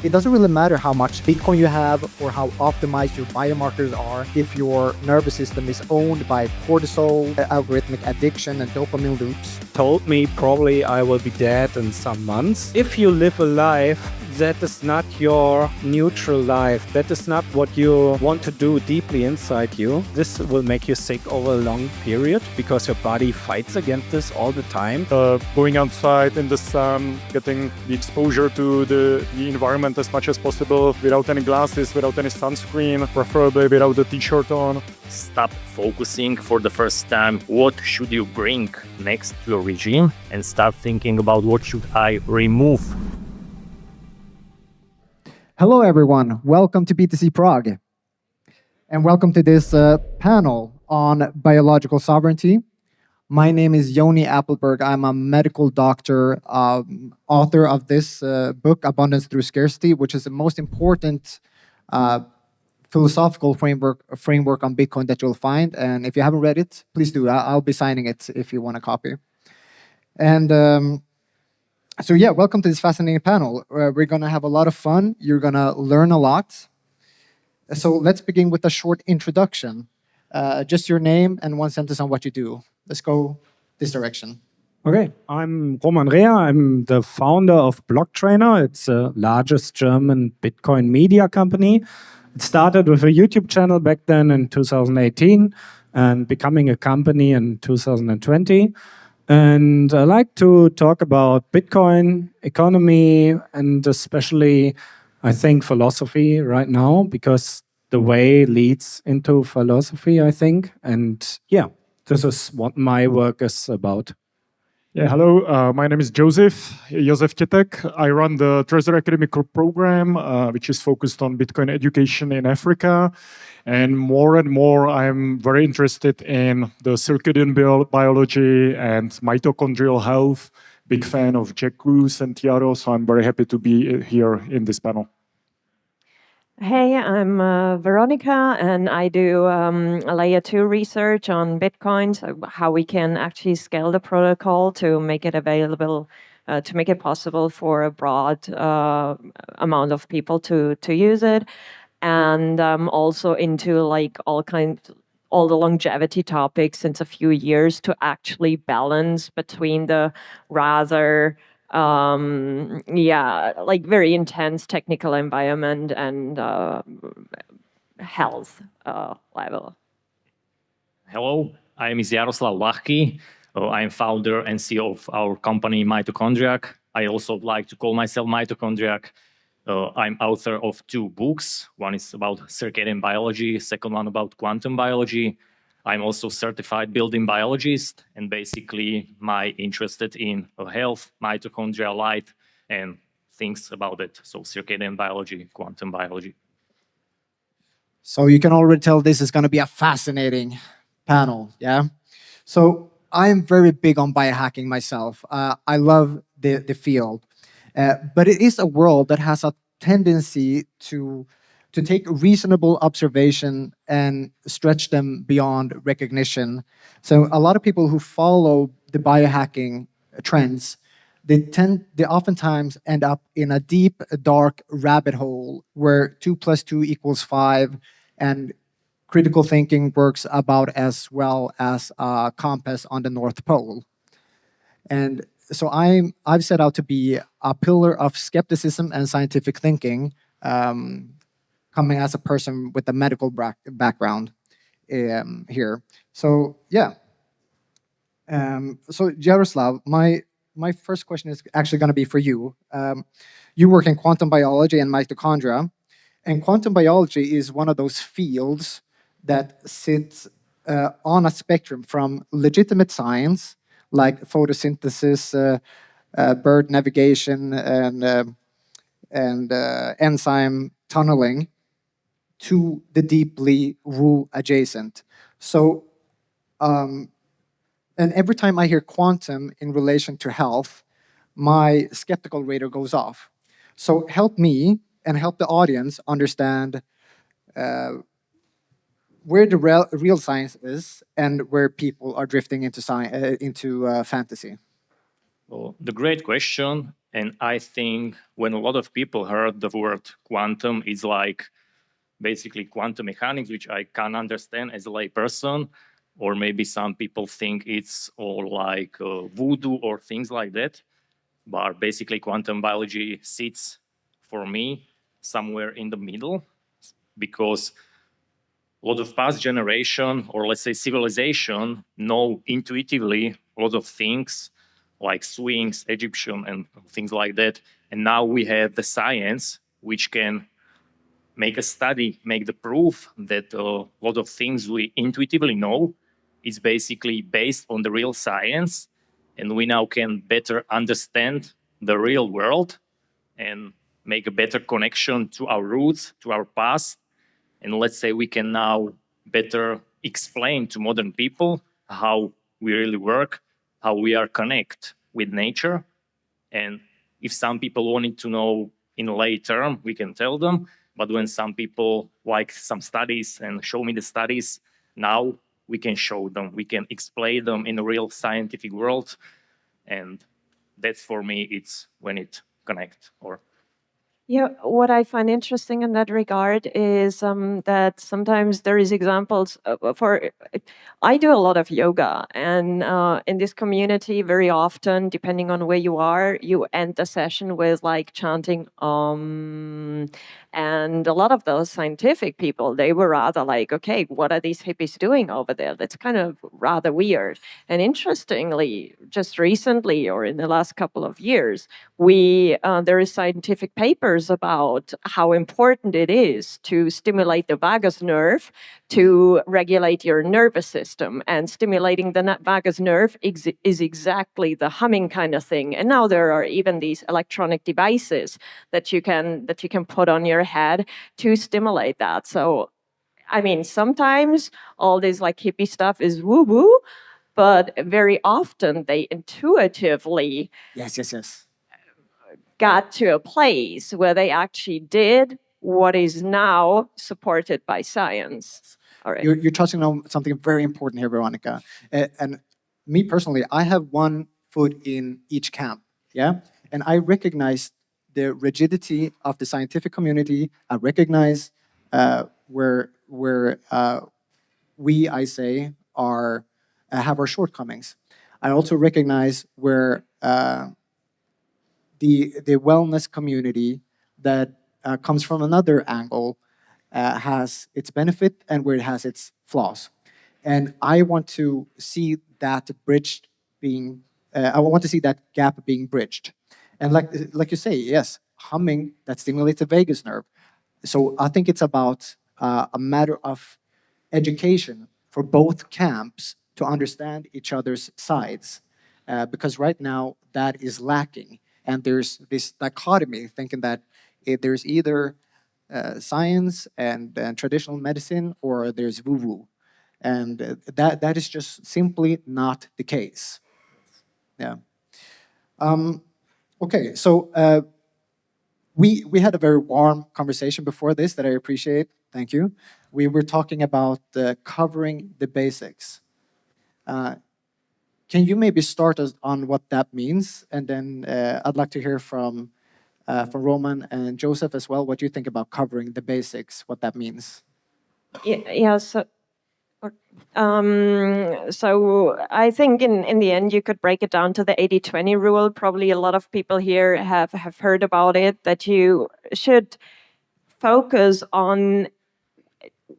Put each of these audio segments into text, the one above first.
It doesn't really matter how much Bitcoin you have or how optimized your biomarkers are if your nervous system is owned by cortisol, algorithmic addiction, and dopamine loops. Told me probably I will be dead in some months. If you live a life that is not your neutral life, that is not what you want to do deeply inside you, this will make you sick over a long period because your body fights against this all the time. Going outside in the sun, getting the exposure to the environment as much as possible without any glasses, without any sunscreen, preferably without a t-shirt on. Stop focusing for the first time what should you bring next to your regime and start thinking about what should I remove. Hello, everyone. Welcome to BTC Prague. And welcome to this panel on biological sovereignty. My name is Yoni Appelberg. I'm a medical doctor, author of this book, Abundance Through Scarcity, which is the most important philosophical framework on Bitcoin that you'll find. And if you haven't read it, please do. I'll be signing it if you want a copy. And so yeah, welcome to this fascinating panel. We're going to have a lot of fun. You're going to learn a lot. So let's begin with a short introduction. Just your name and one sentence on what you do. Let's go this direction. Okay, I'm Roman Rea. I'm the founder of Blocktrainer. It's the largest German Bitcoin media company. It started with a YouTube channel back then in 2018 and becoming a company in 2020. And I like to talk about Bitcoin, economy, and especially, I think, philosophy right now, because the way leads into philosophy, I think. And yeah, this is what my work is about. Yeah, hello, my name is Josef Ketek. I run the Treasury Academic Program, which is focused on Bitcoin education in Africa. And more, I'm very interested in the circadian biology and mitochondrial health. Big fan of Jack Kruse and Tiago, so I'm very happy to be here in this panel. Hey, I'm Veronica, and I do layer 2 research on Bitcoin, so how we can actually scale the protocol to make it available, to make it possible for a broad amount of people to use it. And also into like all the longevity topics since a few years to actually balance between the rather like very intense technical environment and health level. Hello, I am Jaroslav. I'm founder and CEO of our company Mitochondriac. I also like to call myself Mitochondriac. I'm author of 2 books. One is about circadian biology, second one about quantum biology. I'm also certified building biologist, and basically my interested in health, mitochondrial light, and things about it. So circadian biology, quantum biology. So you can already tell this is going to be a fascinating panel, yeah? So I'm very big on biohacking myself. I love the field. But it is a world that has a tendency to take reasonable observation and stretch them beyond recognition. So a lot of people who follow the biohacking trends, they oftentimes end up in a deep, dark rabbit hole where 2 + 2 = 5, and critical thinking works about as well as a compass on the North Pole. And so I've set out to be a pillar of skepticism and scientific thinking, coming as a person with a medical background here. So yeah. So Jaroslav, my first question is actually going to be for you. You work in quantum biology and mitochondria, and quantum biology is one of those fields that sits on a spectrum from legitimate science like photosynthesis, bird navigation, and enzyme tunneling, to the deeply woo adjacent. So, and every time I hear quantum in relation to health, my skeptical radar goes off. So help me and help the audience understand where the real science is and where people are drifting into fantasy. Well, the great question. And I think when a lot of people heard the word quantum, it's like basically quantum mechanics, which I can't understand as a layperson, or maybe some people think it's all like voodoo or things like that. But basically, quantum biology sits for me somewhere in the middle, because a lot of past generation, or let's say civilization, know intuitively a lot of things like swings, Egyptian, and things like that. And now we have the science, which can make a study, make the proof that a lot of things we intuitively know is basically based on the real science. And we now can better understand the real world and make a better connection to our roots, to our past. And let's say we can now better explain to modern people how we really work, how we are connect with nature. And if some people wanted to know in a lay term, we can tell them. But when some people like some studies and show me the studies, now we can show them, we can explain them in a real scientific world. And that's for me, it's when it connects. Or Yeah, what I find interesting in that regard is that sometimes there is examples for. I do a lot of yoga, and in this community, very often, depending on where you are, you end the session with like chanting and a lot of those scientific people, they were rather like, okay, what are these hippies doing over there? That's kind of rather weird. And interestingly, just recently or in the last couple of years, there is scientific papers about how important it is to stimulate the vagus nerve to regulate your nervous system, and stimulating the vagus nerve is exactly the humming kind of thing. And now there are even these electronic devices that you can put on your head to stimulate that. So I mean, sometimes all this like hippie stuff is woo woo, but very often they intuitively Yes. got to a place where they actually did what is now supported by science. All right. You're touching on something very important here, Veronica. And me personally, I have one foot in each camp, yeah? And I recognize the rigidity of the scientific community. I recognize where we, I say, are have our shortcomings. I also recognize where the wellness community that comes from another angle has its benefit and where it has its flaws. And I want to see that bridged being, I want to see that gap being bridged. And like you say, yes, humming, that stimulates the vagus nerve. So I think it's about a matter of education for both camps to understand each other's sides. Because right now that is lacking. And there's this dichotomy thinking that there's either science and traditional medicine, or there's woo woo, and that is just simply not the case. Yeah. Okay. So we had a very warm conversation before this that I appreciate. Thank you. We were talking about covering the basics. Can you maybe start us on what that means, and then I'd like to hear from Roman and Joseph as well. What do you think about covering the basics? What that means? Yeah. So I think in the end, you could break it down to the 80-20 rule. Probably a lot of people here have heard about it, that you should focus on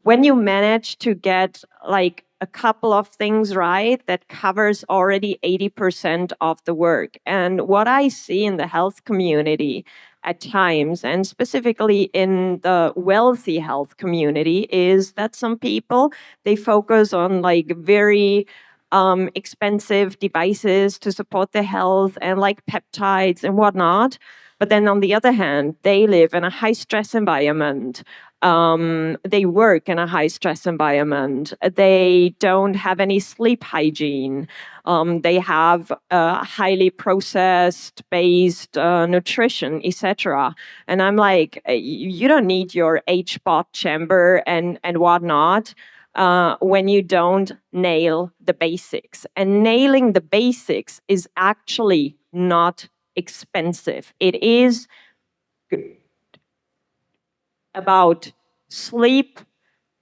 when you manage to get like a couple of things right, that covers already 80% of the work. And what I see in the health community at times, and specifically in the wealthy health community, is that some people, they focus on like very expensive devices to support their health and like peptides and whatnot. But then on the other hand, they live in a high stress environment. They work in a high stress environment. They don't have any sleep hygiene. They have highly processed based nutrition, etc. And I'm like, you don't need your H-bot chamber and whatnot when you don't nail the basics. And nailing the basics is actually not expensive. It is about sleep,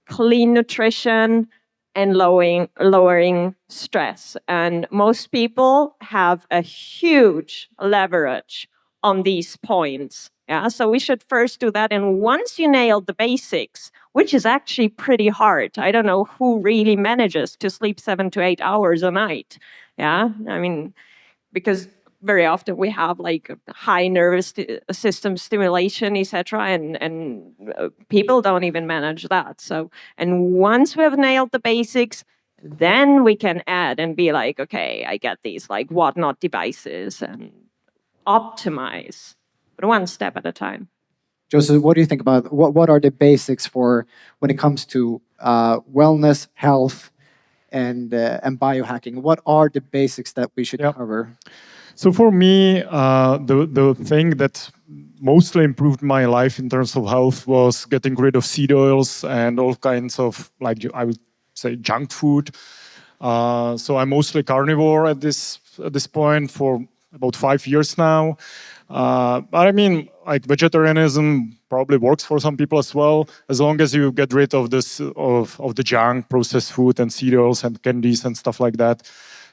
clean nutrition, and lowering stress. And most people have a huge leverage on these points. Yeah, so we should first do that. And once you nail the basics, which is actually pretty hard, I don't know who really manages to sleep 7 to 8 hours a night. Yeah, I mean, because very often we have like high nervous system stimulation, etc., and people don't even manage that. So, and once we have nailed the basics, then we can add and be like, okay, I get these like whatnot devices and optimize, but one step at a time. Joseph, what do you think about what are the basics for when it comes to wellness, health, and biohacking? What are the basics that we should cover? So for me, the thing that mostly improved my life in terms of health was getting rid of seed oils and all kinds of, like I would say, junk food. So I'm mostly carnivore at this point for about 5 years now. But I mean, like vegetarianism probably works for some people as well, as long as you get rid of this of the junk, processed food and seed oils and candies and stuff like that.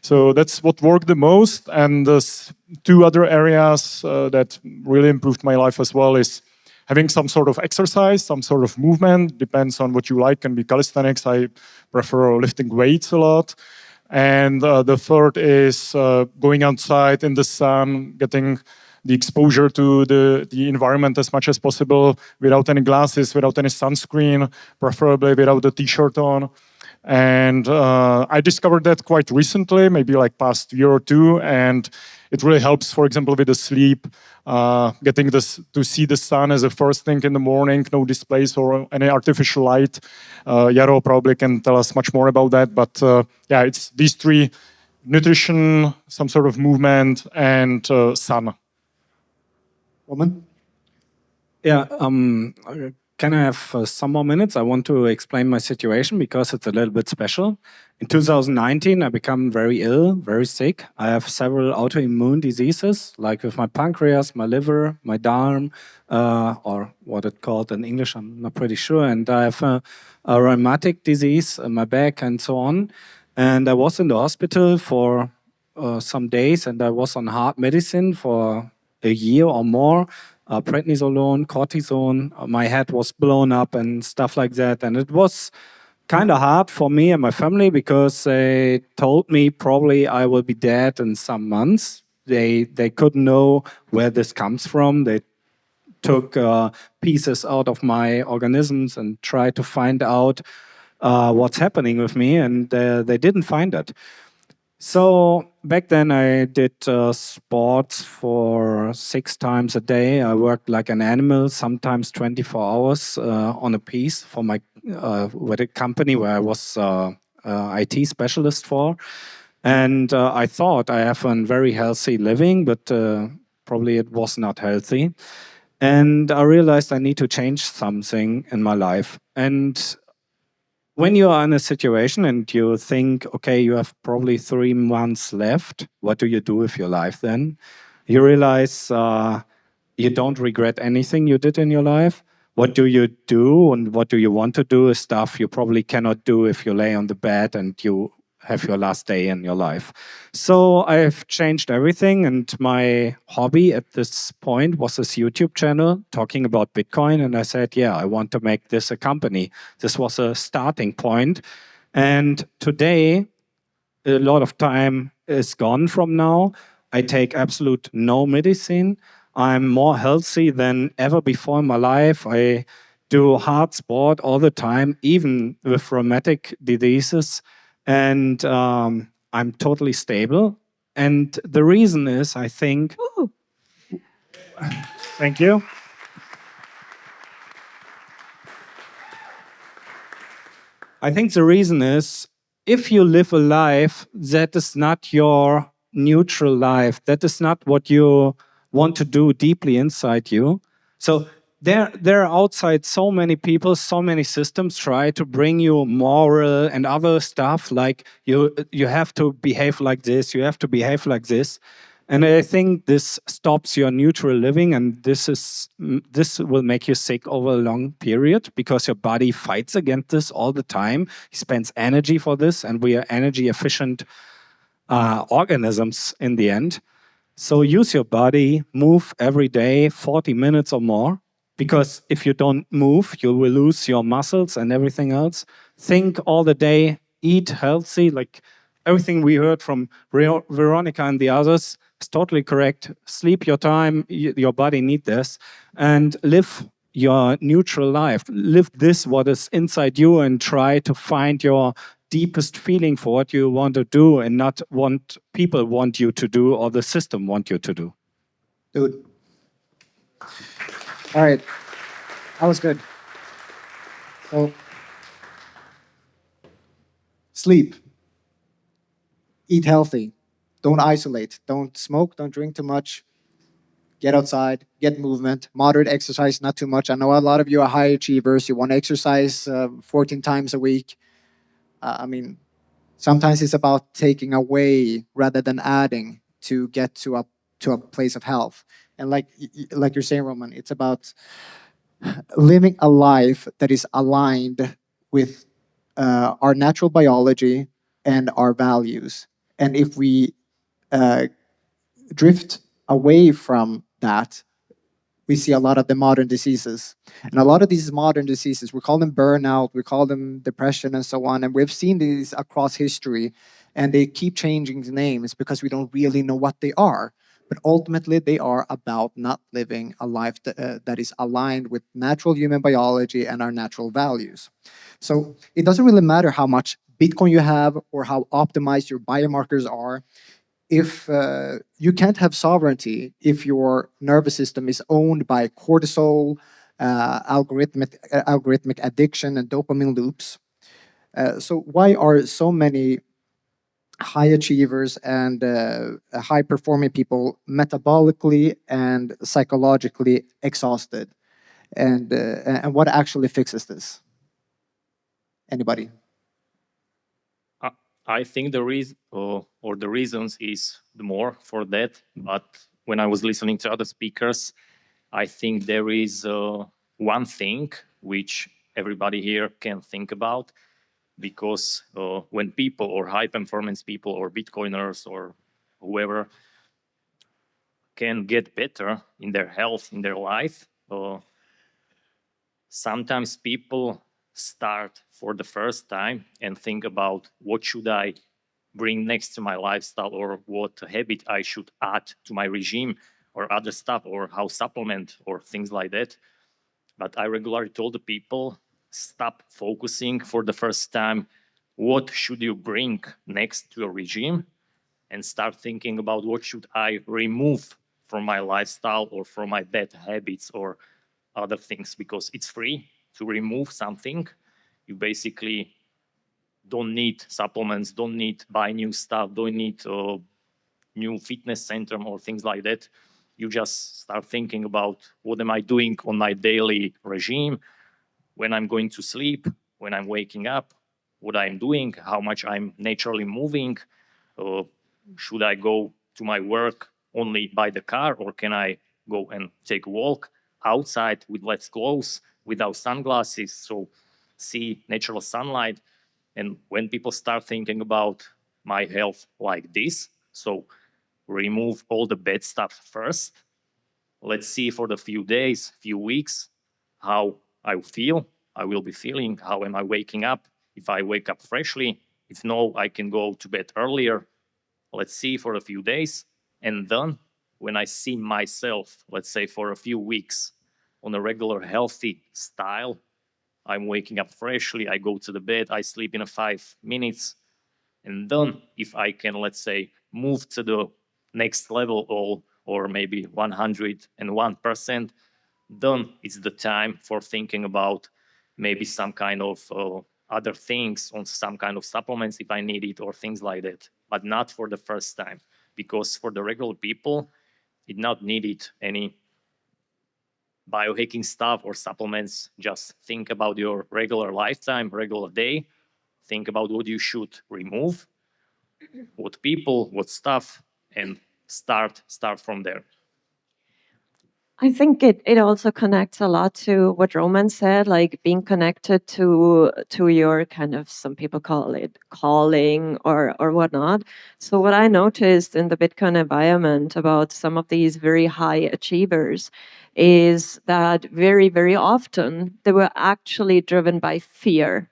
So that's what worked the most. And there's 2 other areas that really improved my life as well is having some sort of exercise, some sort of movement, depends on what you like, can be calisthenics. I prefer lifting weights a lot. And the third is going outside in the sun, getting the exposure to the environment as much as possible without any glasses, without any sunscreen, preferably without a t-shirt on. And I discovered that quite recently, maybe like past year or 2, and it really helps, for example, with the sleep, getting this to see the sun as a first thing in the morning, no displays or any artificial light. Jaro probably can tell us much more about that, but yeah, it's these 3: nutrition, some sort of movement, and sun. Woman? Yeah, can I have some more minutes? I want to explain my situation because it's a little bit special. In 2019, I become very ill, very sick. I have several autoimmune diseases, like with my pancreas, my liver, my darm, or what it's called in English, I'm not pretty sure. And I have a rheumatic disease in my back and so on. And I was in the hospital for some days, and I was on hard medicine for a year or more. Prednisolone, cortisone, my head was blown up and stuff like that. And it was kind of hard for me and my family because they told me probably I will be dead in some months. They couldn't know where this comes from. They took pieces out of my organisms and tried to find out what's happening with me, and they didn't find it. So back then I did sports for 6 times a day. I worked like an animal, sometimes 24 hours on a piece for my with a company where I was IT specialist for. And I thought I have a very healthy living, but probably it was not healthy. And I realized I need to change something in my life. And when you are in a situation and you think, okay, you have probably 3 months left, what do you do with your life then? You realize you don't regret anything you did in your life. What do you do and what do you want to do is stuff you probably cannot do if you lay on the bed and you have your last day in your life. So I've changed everything, and my hobby at this point was this YouTube channel talking about Bitcoin, and I said, yeah, I want to make this a company. This was a starting point. And today, a lot of time is gone from now. I take absolute no medicine. I'm more healthy than ever before in my life. I do hard sport all the time, even with rheumatic diseases. And I'm totally stable. And the reason is, I think... Ooh. Thank you. I think the reason is, if you live a life that is not your neutral life, that is not what you want to do deeply inside you. So there are outside so many people, so many systems try to bring you moral and other stuff, like you have to behave like this, you have to behave like this. And I think this stops your neutral living, and this will make you sick over a long period because your body fights against this all the time. It spends energy for this, and we are energy efficient organisms in the end. So use your body, move every day, 40 minutes or more, because if you don't move, you will lose your muscles and everything else. Think all the day, eat healthy, like everything we heard from Veronica and the others is totally correct. Sleep your time, your body needs this, and live your neutral life. Live this, what is inside you, and try to find your deepest feeling for what you want to do and not what people want you to do or the system want you to do. Dude. All right. That was good. So, sleep. Eat healthy. Don't isolate. Don't smoke. Don't drink too much. Get outside. Get movement. Moderate exercise, not too much. I know a lot of you are high achievers. You want to exercise 14 times a week. I mean, sometimes it's about taking away rather than adding to get to a place of health. And like you're saying, Roman, it's about living a life that is aligned with our natural biology and our values. And if we drift away from that, we see a lot of the modern diseases. And a lot of these modern diseases, we call them burnout, we call them depression, and so on. And we've seen these across history, and they keep changing names because we don't really know what they are. But ultimately, they are about not living a life that is aligned with natural human biology and our natural values. So it doesn't really matter how much Bitcoin you have or how optimized your biomarkers are. If you can't have sovereignty if your nervous system is owned by cortisol, algorithmic addiction, and dopamine loops. So why are so many high achievers and high performing people metabolically and psychologically exhausted? And what actually fixes this? Anybody? I think the reason or the reasons is the more for that. But when I was listening to other speakers, I think there is one thing which everybody here can think about, because when people or high performance people or Bitcoiners or whoever can get better in their health, in their life, sometimes people start for the first time and think about what should I bring next to my lifestyle, or what habit I should add to my regime, or other stuff, or how supplement or things like that. But I regularly told the people, stop focusing for the first time what should you bring next to your regime, and start thinking about what should I remove from my lifestyle or from my bad habits or other things, because it's free to remove something. You basically don't need supplements, don't need buy new stuff, don't need new fitness center or things like that. You just start thinking about what am I doing on my daily regime, when I'm going to sleep, when I'm waking up, what I'm doing, how much I'm naturally moving. Uh, should I go to my work only by the car, or can I go and take a walk outside with less clothes, without sunglasses, so see natural sunlight? And when people start thinking about my health like this, so remove all the bad stuff first, let's see for the few days, few weeks, how I feel, I will be feeling, how am I waking up, if I wake up freshly, if no, I can go to bed earlier. Let's see for a few days. And then when I see myself, let's say for a few weeks, on a regular healthy style, I'm waking up freshly, I go to the bed, I sleep in 5 minutes. And then if I can, let's say, move to the next level, or maybe 101%, then it's the time for thinking about maybe some kind of other things, on some kind of supplements if I need it, or things like that. But not for the first time, because for the regular people, it not needed any biohacking stuff or supplements. Just think about your regular lifetime, regular day. Think about what you should remove, what people, what stuff, and start from there. I think it also connects a lot to what Roman said, like being connected to your kind of, some people call it calling or whatnot. So what I noticed in the Bitcoin environment about some of these very high achievers is that very, very often they were actually driven by fear.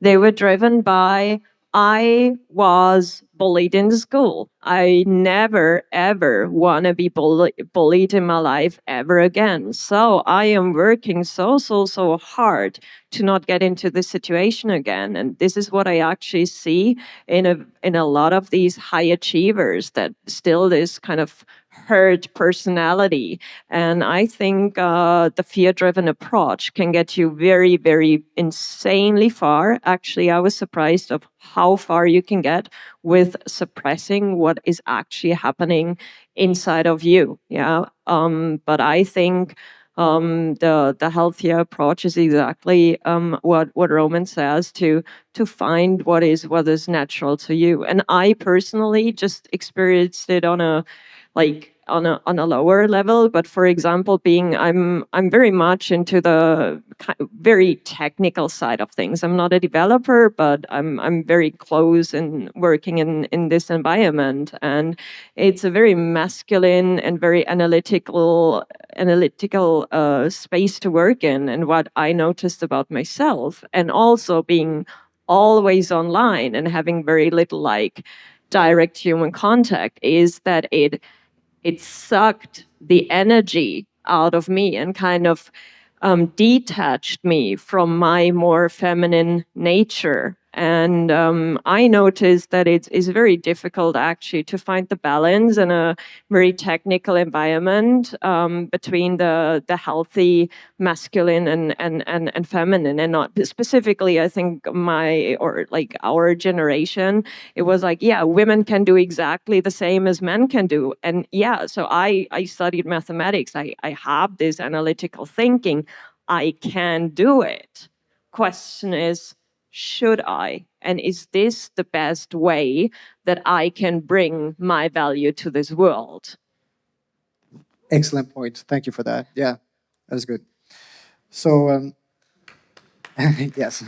They were driven by, I was bullied in school. I never, ever want to be bullied in my life ever again. So I am working so hard to not get into this situation again. And this is what I actually see in a lot of these high achievers, that still this kind of herd personality. And I think the fear-driven approach can get you very, very insanely far. Actually, I was surprised of how far you can get with suppressing what is actually happening inside of you. Yeah. But I think the healthier approach is exactly what Roman says, to find what is natural to you. And I personally just experienced it on a lower level. But for example, I'm very much into the very technical side of things. I'm not a developer, but I'm very close in working in this environment, and it's a very masculine and very analytical space to work in. And what I noticed about myself, and also being always online and having very little direct human contact, is that it sucked the energy out of me and kind of detached me from my more feminine nature. And I noticed that it's very difficult actually to find the balance in a very technical environment between the healthy masculine and feminine. And not specifically, I think our generation, it was like, yeah, women can do exactly the same as men can do. And yeah, so I studied mathematics. I have this analytical thinking. I can do it. Question is, should I? And is this the best way that I can bring my value to this world? Excellent point. Thank you for that. Yeah, that's good. So, yes.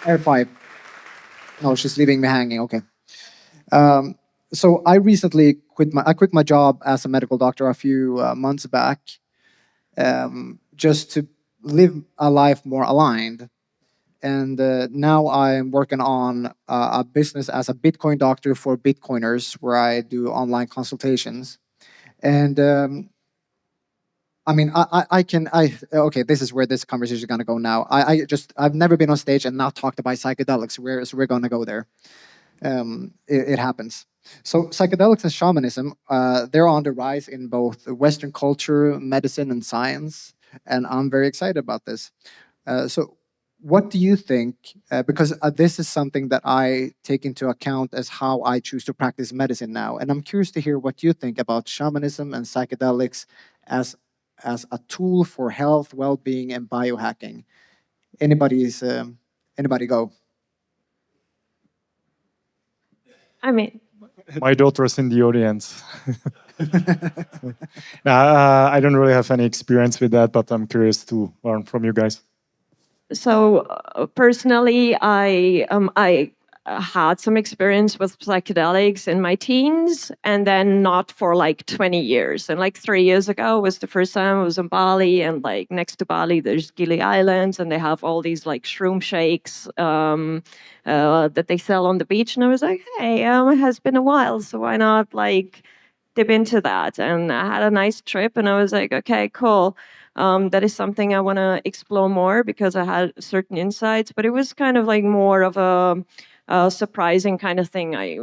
Air 5. No, she's leaving me hanging. Okay. So I recently quit my job as a medical doctor a few months back, just to live a life more aligned. And now I'm working on a business as a Bitcoin doctor for Bitcoiners, where I do online consultations. And I mean, okay, this is where this conversation is gonna go now. I've never been on stage and not talked about psychedelics. So we're gonna go there. It happens. So psychedelics and shamanism, they're on the rise in both Western culture, medicine, and science, and I'm very excited about this. So, what do you think? Because this is something that I take into account as how I choose to practice medicine now, and I'm curious to hear what you think about shamanism and psychedelics as a tool for health, well-being, and biohacking. Anybody go? I mean, My daughter's in the audience. I don't really have any experience with that, but I'm curious to learn from you guys. so personally, I had some experience with psychedelics in my teens, and then not for 20 years. And 3 years ago was the first time I was in Bali, and next to Bali there's Gili Islands, and they have all these shroom shakes that they sell on the beach. And I was like, hey, it has been a while, so why not dip into that? And I had a nice trip, and I was like, okay, cool. That is something I want to explore more, because I had certain insights, but it was kind of more of a surprising kind of thing. I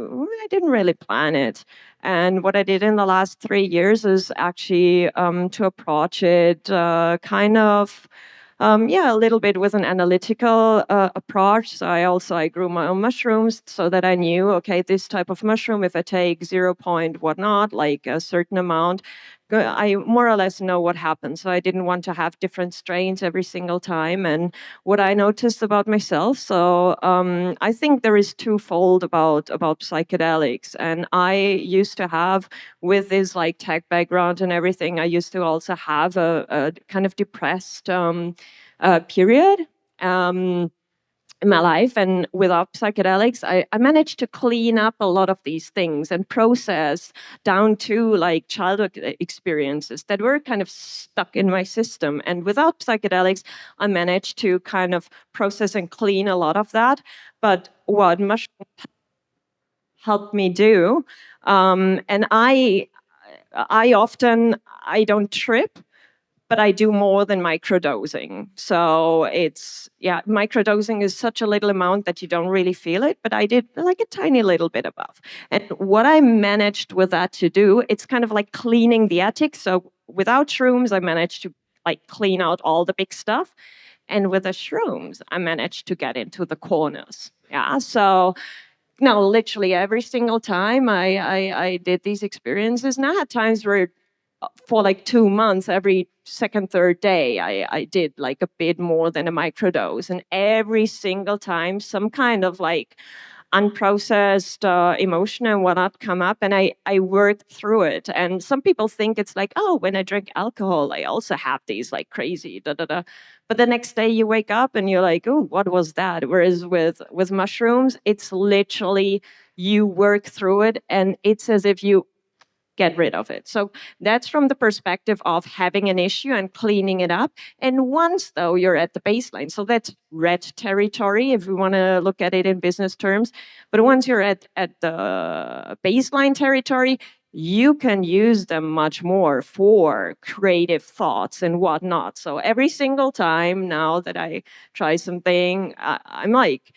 didn't really plan it. And what I did in the last 3 years is actually to approach it kind of a little bit with an analytical approach. So I grew my own mushrooms, so that I knew, okay, this type of mushroom, if I take 0 point whatnot, a certain amount, I more or less know what happens. So I didn't want to have different strains every single time. And what I noticed about myself, so I think there is twofold about psychedelics. And I used to have, with this like tech background and everything, I used to also have a kind of depressed period. In my life, and without psychedelics, I managed to clean up a lot of these things and process down to like childhood experiences that were kind of stuck in my system. And without psychedelics, I managed to kind of process and clean a lot of that. But what mushroom helped me do, and I often, I don't trip, but I do more than microdosing. So it's, yeah, microdosing is such a little amount that you don't really feel it, but I did like a tiny little bit above. And what I managed with that to do, it's kind of like cleaning the attic. So without shrooms, I managed to like clean out all the big stuff. And with the shrooms, I managed to get into the corners. Yeah. So no, literally every single time I did these experiences, and I had times where for like 2 months, every second, third day, I did like a bit more than a microdose. And every single time, some kind of like unprocessed emotion and whatnot come up, and I worked through it. And some people think it's like, oh, when I drink alcohol, I also have these like crazy da da da. But the next day you wake up and you're like, oh, what was that? Whereas with mushrooms, it's literally you work through it, and it's as if you get rid of it. So that's from the perspective of having an issue and cleaning it up. And once, though, you're at the baseline, so that's red territory if we want to look at it in business terms. But once you're at the baseline territory, you can use them much more for creative thoughts and whatnot. So every single time now that I try something, I'm like,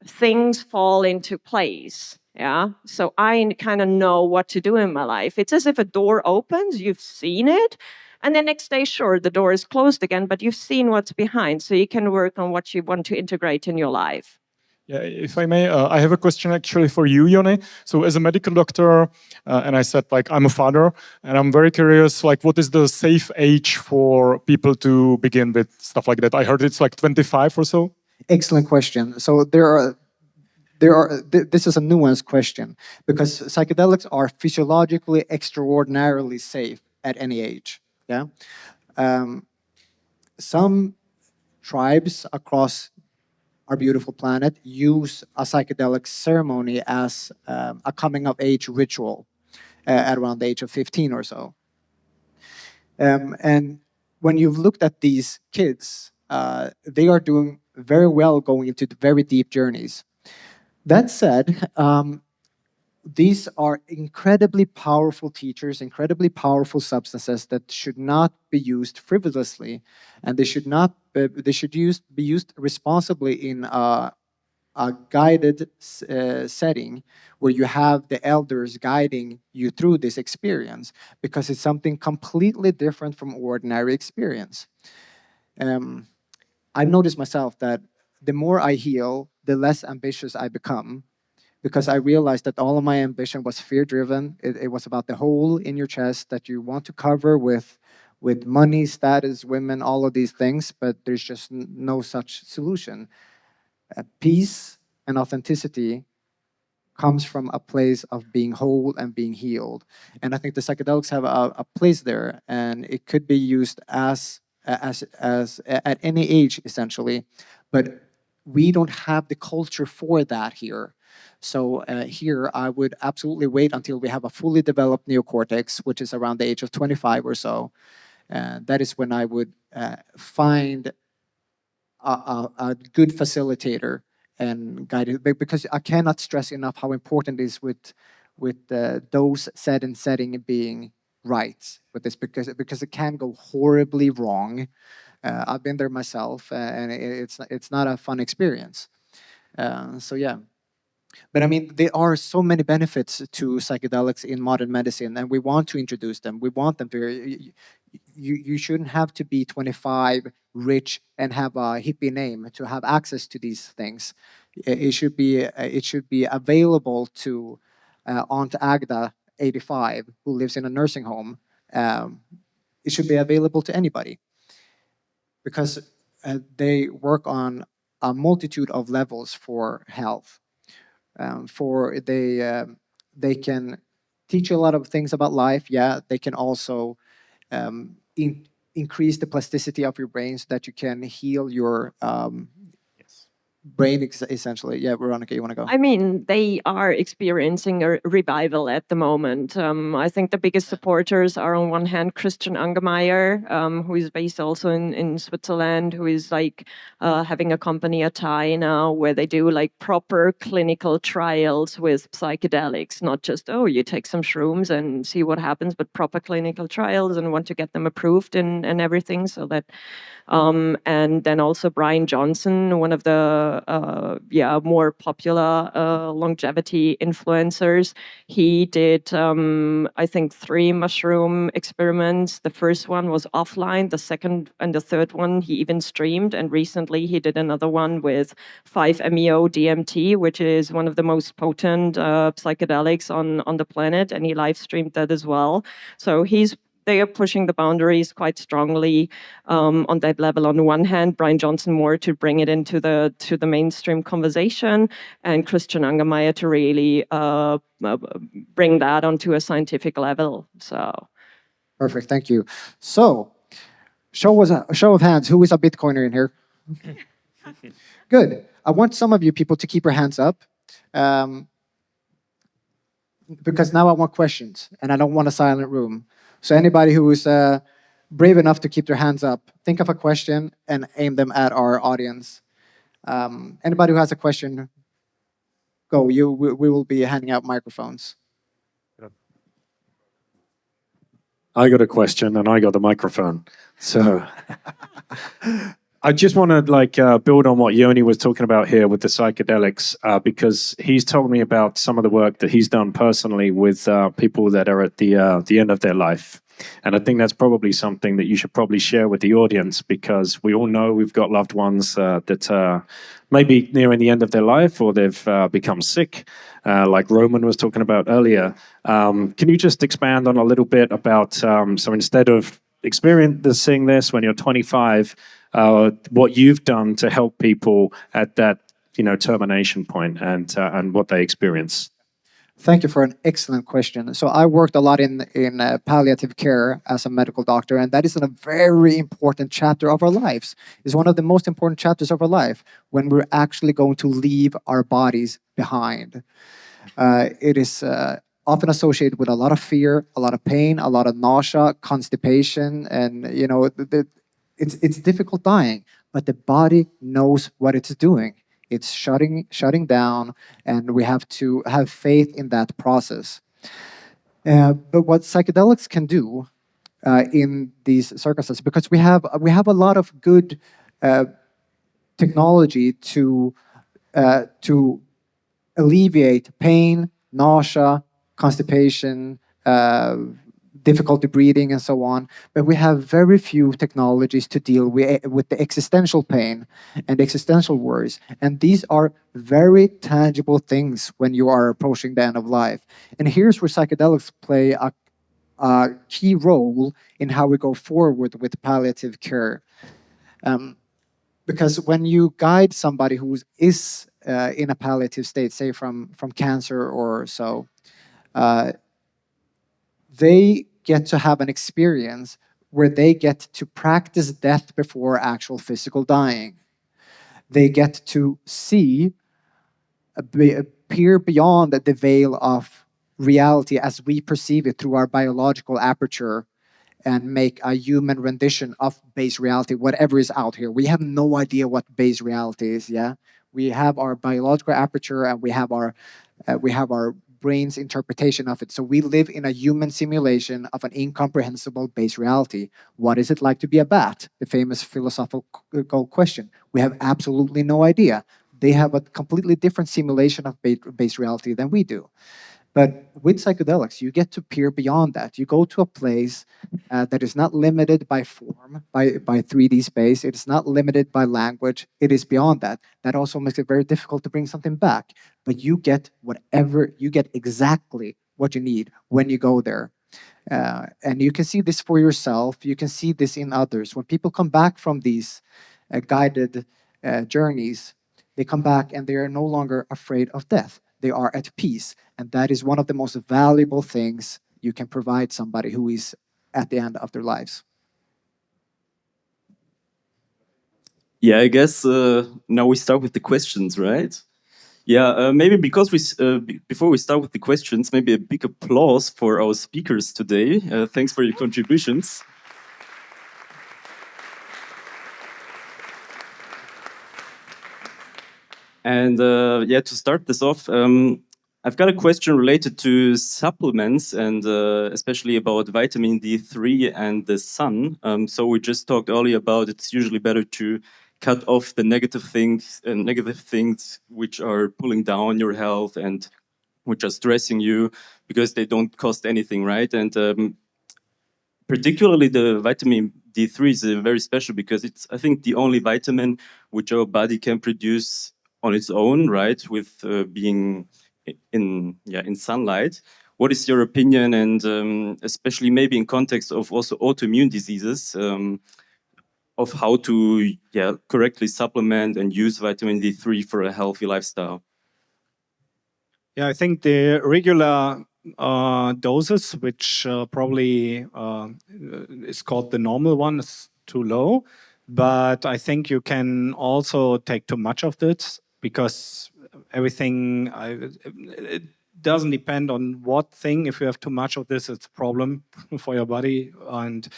things fall into place. Yeah. So I kind of know what to do in my life. It's as if a door opens, you've seen it. And the next day, sure, the door is closed again, but you've seen what's behind. So you can work on what you want to integrate in your life. Yeah, if I may, I have a question actually for you, Yoni. So as a medical doctor, and I said like I'm a father, and I'm very curious, like what is the safe age for people to begin with stuff like that? I heard it's like 25 or so. Excellent question. So this is a nuanced question because psychedelics are physiologically extraordinarily safe at any age. Yeah. Some tribes across our beautiful planet use a psychedelic ceremony as a coming of age ritual at around the age of 15 or so. And when you've looked at these kids, they are doing very well going into very deep journeys. That said, these are incredibly powerful teachers, incredibly powerful substances that should not be used frivolously, and they should not. They should be used responsibly in a guided setting where you have the elders guiding you through this experience, because it's something completely different from ordinary experience. I've noticed myself that the more I heal, the less ambitious I become, because I realized that all of my ambition was fear driven. It was about the hole in your chest that you want to cover with money, status, women, all of these things, but there's just no such solution. Peace and authenticity comes from a place of being whole and being healed. And I think the psychedelics have a place there, and it could be used as at any age essentially, but we don't have the culture for that here. So here, I would absolutely wait until we have a fully developed neocortex, which is around the age of 25 or so. That is when I would find a good facilitator and guide it, because I cannot stress enough how important it is with the dose, set, and setting being right with this, because it can go horribly wrong. I've been there myself, and it's not a fun experience. So yeah. But I mean, there are so many benefits to psychedelics in modern medicine, and we want to introduce them. We want them to. You shouldn't have to be 25, rich, and have a hippie name to have access to these things. It should be available to Aunt Agda, 85, who lives in a nursing home, it should be available to anybody, because they work on a multitude of levels for health. They can teach you a lot of things about life. Yeah, they can also increase the plasticity of your brain so that you can heal your brain essentially. Yeah, Veronica, you want to go? I mean, they are experiencing a revival at the moment. I think the biggest supporters are, on one hand, Christian Angermayer, who is based also in Switzerland, who is like having a company, a Thai now, where they do like proper clinical trials with psychedelics, not just, oh, you take some shrooms and see what happens, but proper clinical trials, and want to get them approved and everything, so that and then also Brian Johnson, one of the more popular longevity influencers. He did, I think, 3 mushroom experiments. The first one was offline. The second and the third one he even streamed. And recently he did another one with 5-MeO DMT, which is one of the most potent psychedelics on the planet. And he live streamed that as well. So they are pushing the boundaries quite strongly on that level. On the one hand, Brian Johnson more to bring it into the mainstream conversation, and Christian Angermayer to really bring that onto a scientific level. So Perfect, thank you. So, show of hands. Who is a Bitcoiner in here? Good. I want some of you people to keep your hands up. Because now I want questions, and I don't want a silent room. So anybody who is brave enough to keep their hands up, think of a question and aim them at our audience. Anybody who has a question, go. We will be handing out microphones. I got a question and I got the microphone. So I just want to build on what Yoni was talking about here with the psychedelics, because he's told me about some of the work that he's done personally with people that are at the end of their life. And I think that's probably something that you should probably share with the audience, because we all know we've got loved ones that are maybe nearing the end of their life, or they've become sick, like Roman was talking about earlier. Can you just expand on a little bit about, so instead of experiencing this when you're 25, what you've done to help people at that termination point and what they experience? Thank you for an excellent question. So I worked a lot in palliative care as a medical doctor, and that is a very important chapter of our lives. It's one of the most important chapters of our life, when we're actually going to leave our bodies behind. It is often associated with a lot of fear, a lot of pain, a lot of nausea, constipation, and it's difficult dying, but the body knows what it's doing. It's shutting down, and we have to have faith in that process. But what psychedelics can do in these circumstances, because we have a lot of good technology to alleviate pain, nausea, constipation, difficulty breathing, and so on. But we have very few technologies to deal with the existential pain and existential worries. And these are very tangible things when you are approaching the end of life. And here's where psychedelics play a key role in how we go forward with palliative care. Because when you guide somebody who is in a palliative state, say from cancer or so, they get to have an experience where they get to practice death before actual physical dying. They get to see, peer beyond the veil of reality as we perceive it through our biological aperture, and make a human rendition of base reality, whatever is out here. We have no idea what base reality is, yeah? We have our biological aperture, and we have our brain's interpretation of it. So we live in a human simulation of an incomprehensible base reality. What is it like to be a bat? The famous philosophical question. We have absolutely no idea. They have a completely different simulation of base reality than we do. But with psychedelics, you get to peer beyond that. You go to a place that is not limited by form, by 3D space. It is not limited by language. It is beyond that. That also makes it very difficult to bring something back. But you get exactly what you need when you go there. And you can see this for yourself. You can see this in others. When people come back from these guided journeys, they come back and they are no longer afraid of death. They are at peace. And that is one of the most valuable things you can provide somebody who is at the end of their lives. Yeah, I guess now we start with the questions, right? Yeah, maybe because before we start with the questions, maybe a big applause for our speakers today. Thanks for your contributions. And yeah, to start this off, I've got a question related to supplements and especially about vitamin D3 and the sun. So we just talked earlier about it's usually better to cut off the negative things which are pulling down your health and which are stressing you because they don't cost anything, right? And particularly the vitamin D3 is very special because it's, I think, the only vitamin which our body can produce on its own, right? With being in sunlight. What is your opinion, and especially maybe in context of also autoimmune diseases, of how to correctly supplement and use vitamin D3 for a healthy lifestyle? Yeah, I think the regular doses, which probably is called the normal one, is too low. But I think you can also take too much of this because everything, it doesn't depend on what thing. If you have too much of this, it's a problem for your body. And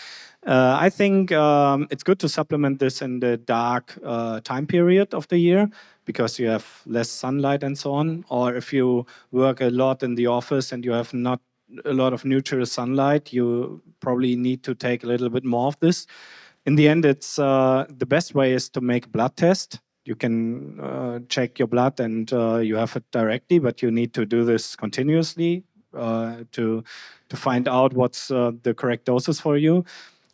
I think it's good to supplement this in the dark time period of the year because you have less sunlight and so on. Or if you work a lot in the office and you have not a lot of neutral sunlight, you probably need to take a little bit more of this. In the end, it's the best way is to make a blood test. You can check your blood and you have it directly, but you need to do this continuously to find out what's the correct doses for you.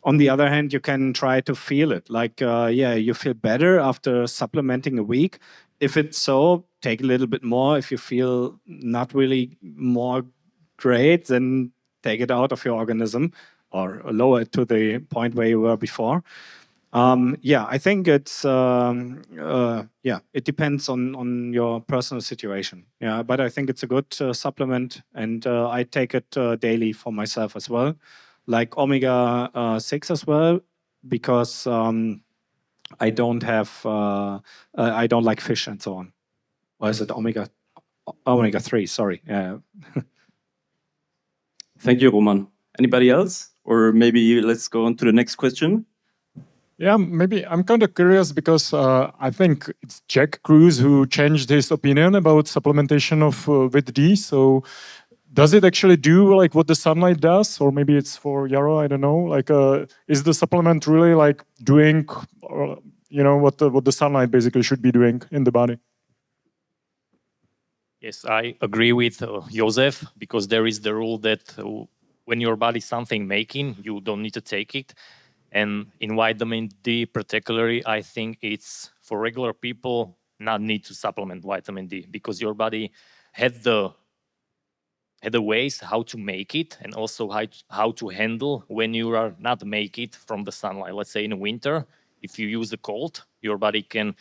On the other hand, you can try to feel it. Like, you feel better after supplementing a week. If it's so, take a little bit more. If you feel not really more great, then take it out of your organism or lower it to the point where you were before. I think it's it depends on your personal situation. Yeah, but I think it's a good supplement, and I take it daily for myself as well, like omega-6 as well, because I don't have I don't like fish and so on. Or is it omega-3? Sorry. Thank you, Roman. Anybody else? Or maybe let's go on to the next question. Yeah, maybe I'm kind of curious because I think it's Jack Cruz who changed his opinion about supplementation of with D. So does it actually do like what the sunlight does? Or maybe it's for Yaro, I don't know. Like, is the supplement really like doing, what the sunlight basically should be doing in the body? Yes, I agree with Josef, because there is the rule that when your body is something making, you don't need to take it. And in vitamin D particularly, I think it's for regular people not need to supplement vitamin D because your body had the ways how to make it and also how to handle when you are not make it from the sunlight. Let's say in winter, if you use the cold, your body can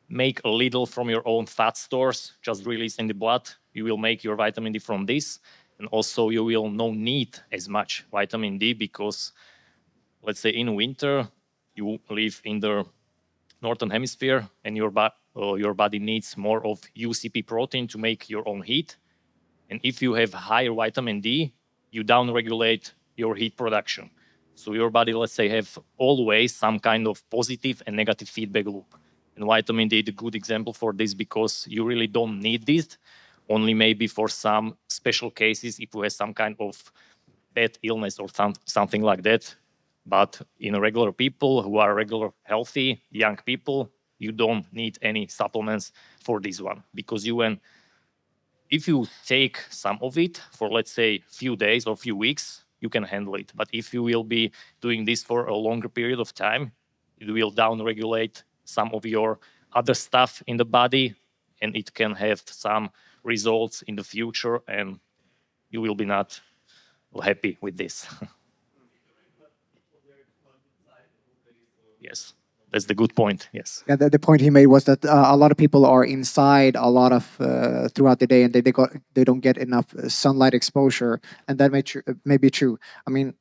make a little from your own fat stores, just release in the blood. You will make your vitamin D from this. And also you will not need as much vitamin D because, let's say in winter, you live in the northern hemisphere and your body needs more of UCP protein to make your own heat. And if you have higher vitamin D, you downregulate your heat production. So your body, let's say, have always some kind of positive and negative feedback loop. And vitamin D is a good example for this because you really don't need this, only maybe for some special cases if you have some kind of bad illness or something like that. But in regular people who are regular, healthy, young people, you don't need any supplements for this one because if you take some of it for, let's say, few days or few weeks, you can handle it. But if you will be doing this for a longer period of time, it will downregulate some of your other stuff in the body, and it can have some results in the future, and you will be not happy with this. Yes, that's the good point. Yes. Yeah, the point he made was that a lot of people are inside a lot of throughout the day, and they don't get enough sunlight exposure, and that may be true. I mean,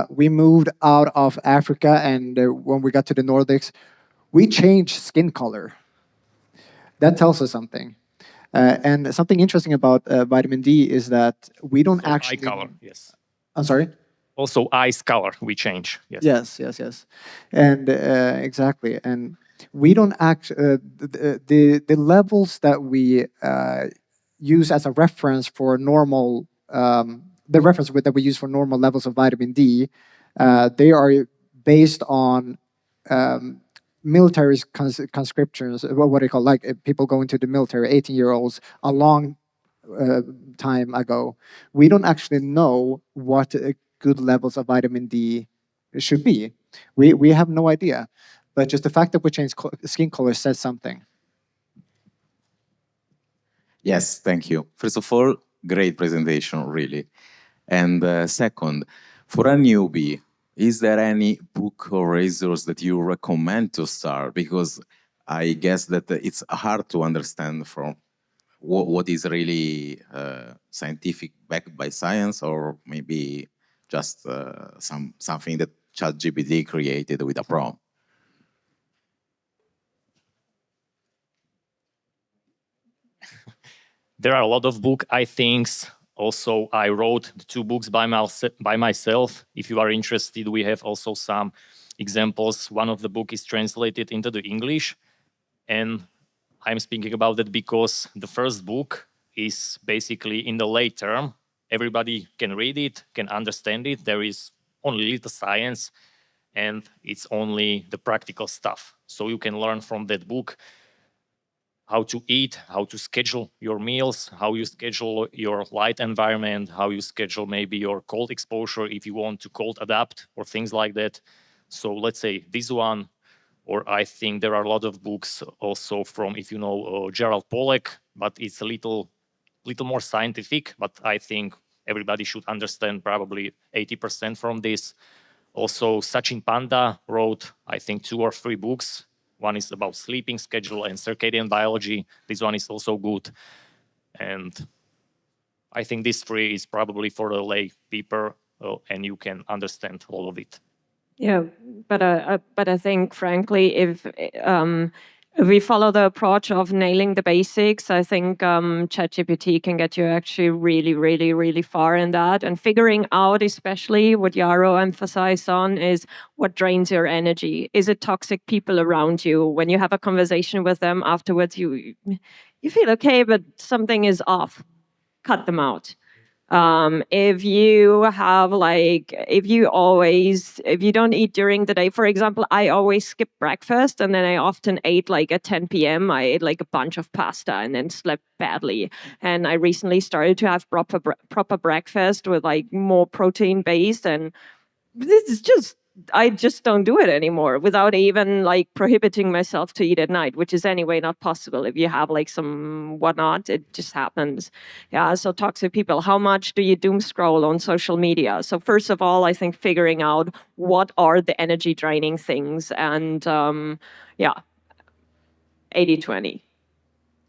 we moved out of Africa, and when we got to the Nordics, we changed skin color. That tells us something. And something interesting about vitamin D is that we don't So actually. eye color, yes. I'm sorry. Also, eyes color we change. Yes. Yes, and exactly. And we don't the levels that we use as a reference for normal that we use for normal levels of vitamin D, they are based on military conscriptions. What do you call, like people going to the military, 18-year-olds, a long time ago. We don't actually know what good levels of vitamin D should be. We have no idea, but just the fact that we change skin color says something. Yes, thank you. First of all, great presentation, really. And second, for a newbie, is there any book or resource that you recommend to start? Because I guess that it's hard to understand from what is really scientific, backed by science, or maybe just something that ChatGPT created with a prompt. There are a lot of books, I think. Also, I wrote the 2 books by myself. If you are interested, we have also some examples. One of the book is translated into the English, and I'm speaking about that because the first book is basically in the late term. Everybody can read it, can understand it. There is only little science, and it's only the practical stuff. So you can learn from that book how to eat, how to schedule your meals, how you schedule your light environment, how you schedule maybe your cold exposure if you want to cold adapt or things like that. So let's say this one, or I think there are a lot of books also from, if you know, Gerald Pollack, but it's a little more scientific, but I think everybody should understand probably 80% from this. Also, Sachin Panda wrote, I think, 2 or 3 books. One is about sleeping schedule and circadian biology. This one is also good. And I think this 3 is probably for the lay people, and you can understand all of it. Yeah, but I think, frankly, if we follow the approach of nailing the basics, I think ChatGPT can get you actually really, really, really far in that. And figuring out, especially what Yaro emphasized on, is what drains your energy. Is it toxic people around you? When you have a conversation with them afterwards, you feel okay, but something is off. Cut them out. If you have if you don't eat during the day, for example, I always skip breakfast, and then I often ate at 10 p.m. I ate a bunch of pasta and then slept badly. And I recently started to have proper breakfast with more protein based, and this is I just don't do it anymore without even prohibiting myself to eat at night, which is anyway not possible. If you have some whatnot, it just happens. Yeah. So toxic people, how much do you doom scroll on social media? So first of all, I think figuring out what are the energy draining things, and 80-20.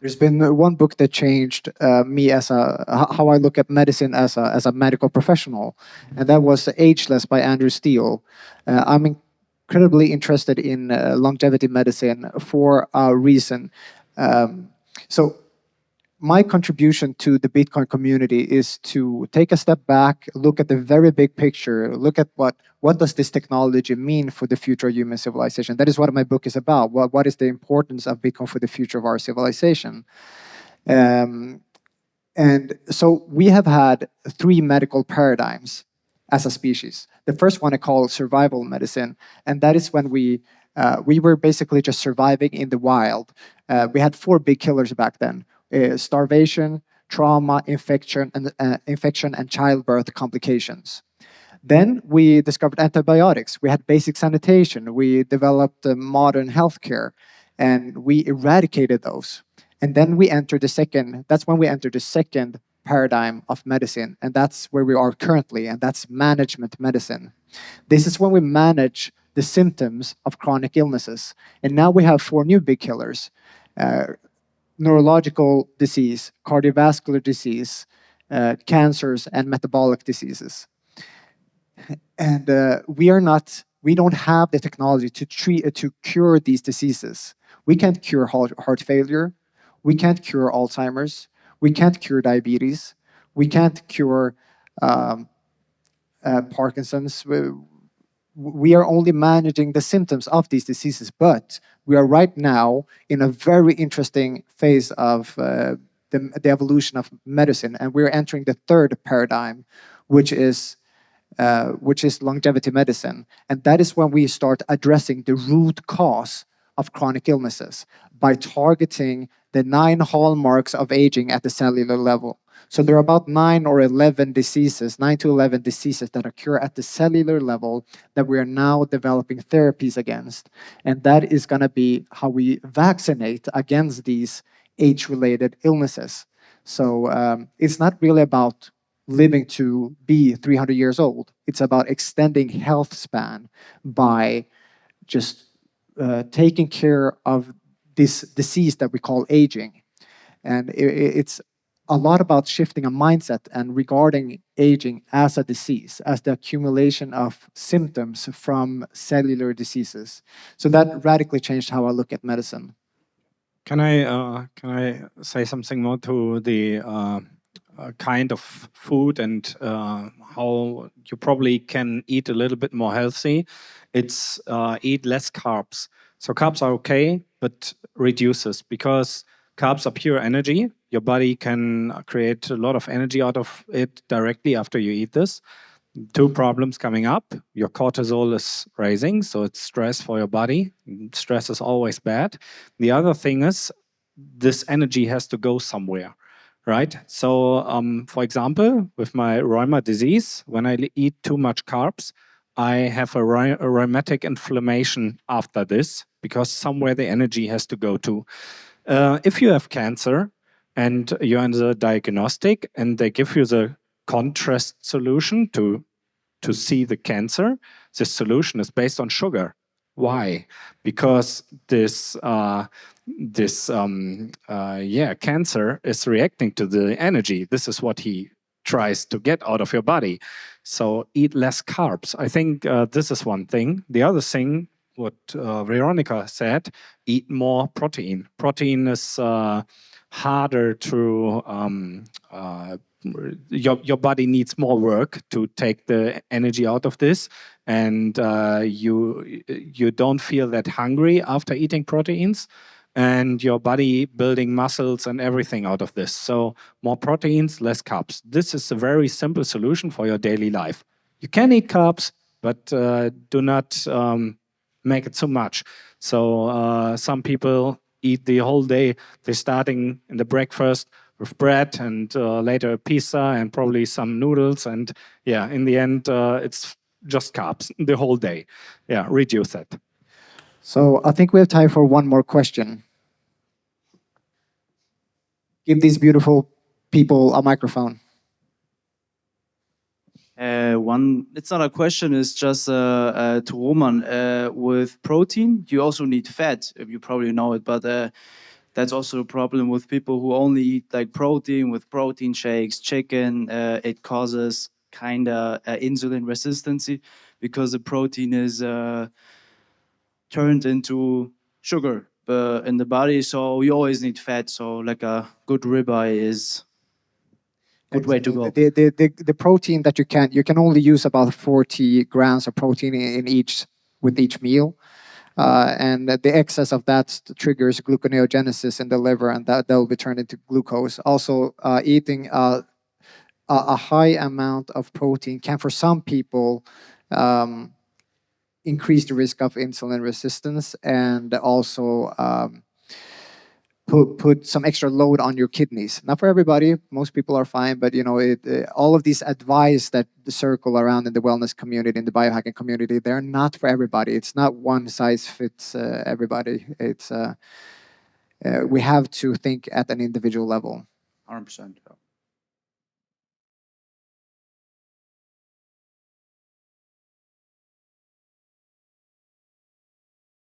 There's been one book that changed me as how I look at medicine as a medical professional, and that was Ageless by Andrew Steele. I'm incredibly interested in longevity medicine for a reason. So my contribution to the Bitcoin community is to take a step back, look at the very big picture, look at what does this technology mean for the future of human civilization. That is what my book is about. What is the importance of Bitcoin for the future of our civilization? And so we have had 3 medical paradigms as a species. The first one I call survival medicine, and that is when we were basically just surviving in the wild. We had 4 big killers back then. Starvation, trauma, infection, and childbirth complications. Then we discovered antibiotics. We had basic sanitation. We developed modern healthcare, and we eradicated those. And then we entered the second. That's when we entered the second paradigm of medicine, and that's where we are currently, and that's management medicine. This is when we manage the symptoms of chronic illnesses. And now we have 4 new big killers: neurological disease, cardiovascular disease, cancers, and metabolic diseases. And we don't have the technology to cure these diseases. We can't cure heart failure. We can't cure Alzheimer's. We can't cure diabetes. We can't cure Parkinson's. We are only managing the symptoms of these diseases, but we are right now in a very interesting phase of the evolution of medicine, and we're entering the third paradigm, which is longevity medicine. And that is when we start addressing the root cause of chronic illnesses by targeting the 9 hallmarks of aging at the cellular level. So there are about 9 to 11 diseases that occur at the cellular level that we are now developing therapies against. And that is going to be how we vaccinate against these age-related illnesses. So it's not really about living to be 300 years old. It's about extending health span by just taking care of this disease that we call aging. And it's a lot about shifting a mindset and regarding aging as a disease, as the accumulation of symptoms from cellular diseases. So that radically changed how I look at medicine. Can I say something more to the kind of food and how you probably can eat a little bit more healthy? It's eat less carbs. So carbs are okay, but reduces, because carbs are pure energy. Your body can create a lot of energy out of it directly after you eat this. 2 problems coming up. Your cortisol is rising, so it's stress for your body. Stress is always bad. The other thing is this energy has to go somewhere, right? So, for example, with my rheuma disease, when I eat too much carbs, I have a rheumatic inflammation after this, because somewhere the energy has to go to. If you have cancer and you're in the diagnostic and they give you the contrast solution to see the cancer, this solution is based on sugar. Why? Because this cancer is reacting to the energy. This is what he tries to get out of your body. So eat less carbs. I think this is one thing. The other thing, what Veronica said, eat more protein. Protein is harder to your body needs more work to take the energy out of this, and you don't feel that hungry after eating proteins, and your body building muscles and everything out of this. So more proteins, less carbs. This is a very simple solution for your daily life. You can eat carbs, but do not make it so much. So some people eat the whole day. They're starting in the breakfast with bread and later pizza and probably some noodles. And yeah, in the end, it's just carbs the whole day. Yeah, reduce that. So I think we have time for one more question. Give these beautiful people a microphone. It's not a question, it's just to Roman. With protein, you also need fat, you probably know it, but that's also a problem with people who only eat like protein with protein shakes, chicken. It causes kind of insulin resistance because the protein is turned into sugar in the body. So you always need fat. So like a good ribeye is a good way to go. The protein that you can only use about 40 grams of protein with each meal. And the excess of that triggers gluconeogenesis in the liver, and that will be turned into glucose. Also, eating a high amount of protein can, for some people, increase the risk of insulin resistance, and also put some extra load on your kidneys. Not for everybody. Most people are fine, but all of these advice that circle around in the wellness community, in the biohacking community, they're not for everybody. It's not one size fits everybody. It's we have to think at an individual level. 100%.